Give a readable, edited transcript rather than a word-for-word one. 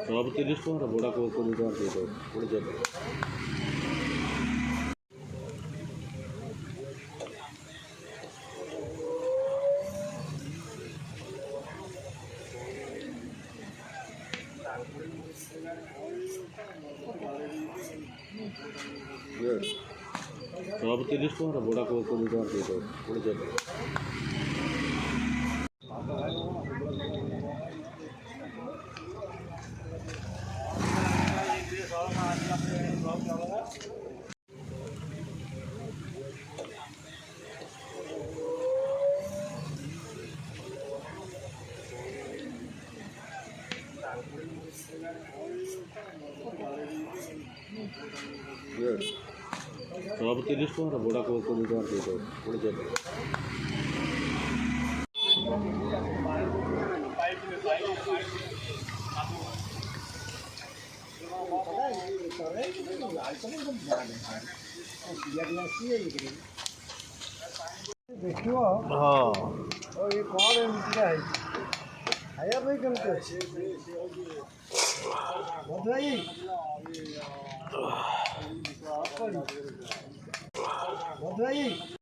সভাপতি লিস্ট আমরা বোড়া করে দেওয়ার দিয়ে পড়ে যাবে। সভাপতি লিস্ট আমরা বোড়া করে দেওয়ার দিয়ে পড়ে যাবে। সভাপতি লিস্ট আমরা বোড়া করে দেওয়ার দিয়ে পড়ে যাবে। देखियो हाँ और ये कौन है मित्र है आया भाई करते बहुत भाई